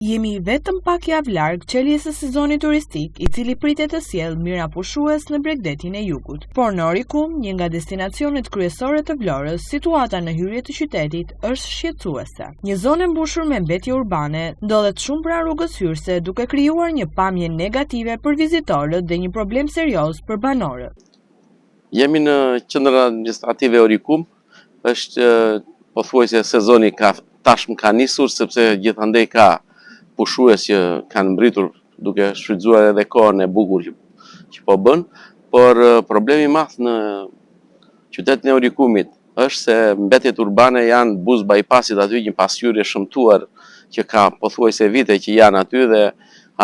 Jemi vetëm pak javë larg çeljes së sezonit turistik, i cili pritet të sjellë mirapushues në Bregdetin e Jugut. Por në Orikum, një nga destinacionet kryesore të Vlorës, situata në hyrje të qytetit është shqetësuese. Një zonë e mbushur me mbetje urbane ndodhet shumë pranë rrugës hyrëse, duke krijuar një pamje negative për vizitorët dhe një problem serioz për banorët. Jemi në qendrën administrative Orikum, është pothuajse sezoni tashmë ka nisur sepse gjithandej ka pushues që kanë mbritur duke shfrytzuar edhe kohën e bukur që po bën, por problemi i madh në qytetin e Orikumit është se mbetjet urbane janë buz bypassit, aty një pasqyrje shëmtuar që ka pothuajse vite që janë aty dhe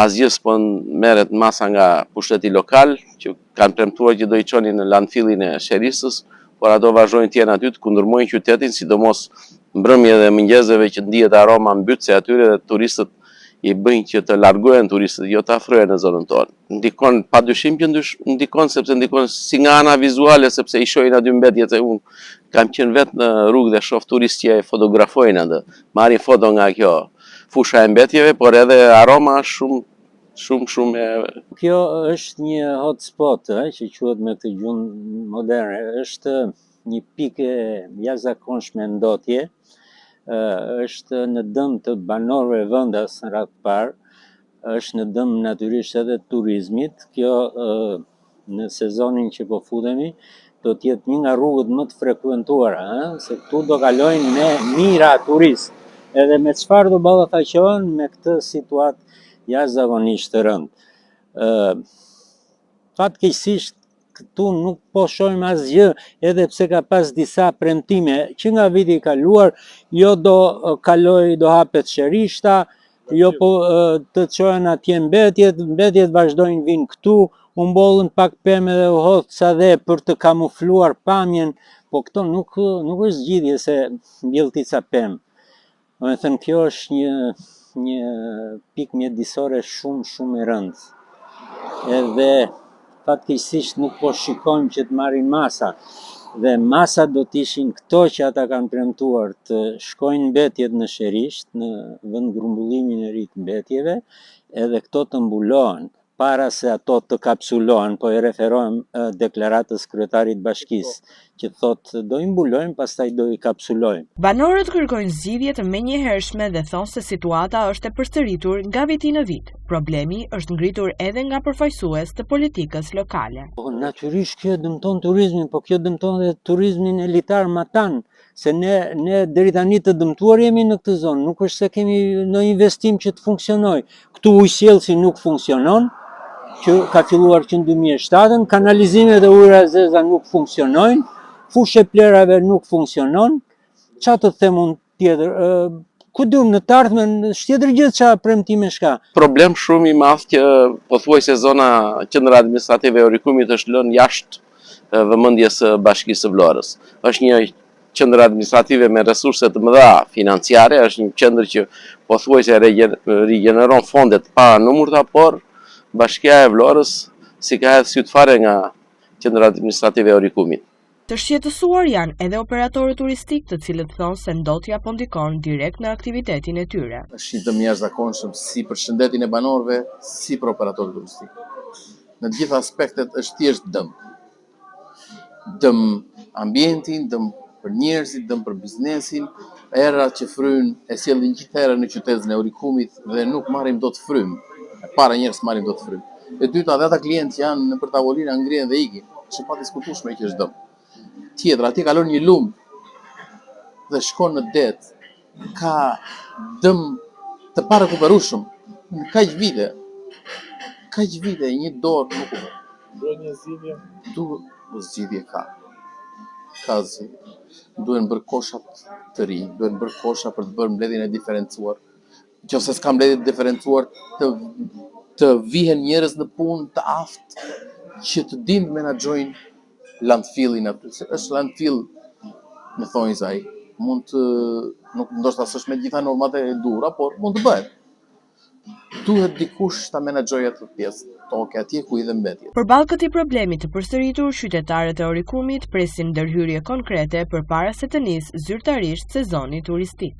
asgjë s'po merret masa nga pushteti lokal që kanë premtuar që do i çonin në landfillin e Sherisës, por ato vazhdojnë të jenë aty të kundërmojnë qytetin, sidomos mbrëmje dhe mëngjeseve që ndihet aroma mbytëse atyre dhe turistët i bëjnë që të largohen turistët, jo të afrohen në zonën tonë. Ndikon padyshim që ndikon sepse ndikon si nga ana vizuale sepse i shohin aty mbetjet e unë kam qenë vetë në rrugë dhe shoh turistë që e fotografojnë atë, marrin foto nga kjo fusha e mbetjeve, por edhe aroma shumë e... Kjo është një hotspot që quhet me këtë gjuhë moderne, është një pikë jashtëzakonshme ndotje. Është në dëm të banorëve vendas në radhë të parë, është në dëm natyrisht edhe turizmit. Kjo në sezonin që po futemi do të jetë një nga rrugët më të frekuentuara, se këtu do kalojnë me mijëra turistë. Edhe me çfarë do ballafaqohen me këtë situatë jashtëzakonisht të rëndë. Fatkeqësisht këtu nuk po shohim asgjë, edhe pse ka pas disa premtime që nga viti i kaluar, jo do kaloj, do hapet Sherishta, jo po të çohen atje mbetjet vazhdojnë vinë këtu, u mbollën pak pemë dhe u hodh ca dhe për të kamufluar pamjen, po këto nuk është zgjidhje se mbjellti ca pemë. Domethënë kjo është një pikë mjedisore shumë e rëndë. Edhe fatkeqësisht nuk po shikojmë që të marrin masa, dhe masa do të ishin këto që ata kanë premtuar të shkojnë mbetjet në Sherisht, në vend grumbullimin e ri të mbetjeve, edhe këto të mbulohen, para se ato të kapsulohen, po e referohem deklaratës kryetarit bashkisë, që thotë do i mbulojmë, pastaj do i kapsulojmë. Banorët kërkojnë zgjidhje të menjëhershme dhe thonë se situata është e përsëritur nga viti në vit. Problemi është ngritur edhe nga përfaqësues të politikës lokale. Natyrisht kjo dëmton turizmin, po kjo dëmton edhe turizmin elitar matan, se ne deri tani të dëmtuar jemi në këtë zonë, nuk është se kemi në investim që të funksionoj. Këtu ujësjellsi nuk funksionon, që ka filluar që në 2007, kanalizimet e ujëra zeza nuk funksionojnë, fushë e plerave nuk funksionon, çfarë të them unë tjetër? Ku diun në të ardhmen shtjetër gjithë çfarë premtime shka. Problem shumë i madh që pothuajse zona qendra administrative e Orikumit është lënë jashtë vëmendjes së Bashkisë së Vlorës. Është një qendër administrative me resurse të mëdha financiare, është një qendër që pothuajse rigjeneron fonde të panumërta, por Bashkia e Vlorës si ka hedhë syt fare nga qendra administrative e Orikumit. Të shqetësuar janë edhe operatorët turistik, të cilët thonë se ndotja po ndikon direkt në aktivitetin e tyre. Është një dëm jashtëzakonshëm si për shëndetin e banorëve, si për operatorët turistik. Në të gjitha aspektet është thjesht dëm. Dëm ambientin, dëm për njerëzit, dëm për biznesin, era që fryn e sjellin gjithë erën në qytetin e Orikumit dhe nuk marrim dot frym. Para njerëz marrim dot frym. E dyta, dhe ata klientë që janë në për tavolina ngrihen dhe ikin, është pa diskutueshme që është dëm. Tjetër, atje kalon një lum dhe shkon në det, ka dëm të parekuperueshëm në kaq vite, një dorë nuk u bë. Duhet një zgjidhje? Duhet zgjidhje ka zgjidhje. Duhen bërë koshat të ri, duhen bërë kosha për të bërë mbledhjen e diferencuar. Nëse s'ka mbledhje të diferencuar, të vihen njerëz në punë të aftë që të dinë të menaxhojnë landfillin aty. Është landfill, me thonjë ai, nuk ndoshta s'është me gjitha normat e duhura, por mund të bëhet. Duhet dikush ta menaxhojë atë pjesë, toke atje ku i dhe mbetjet. Përballë këtij problemi të përsëritur, qytetarët e Orikumit presin ndërhyrje konkrete përpara se të nisë zyrtarisht sezoni turistik.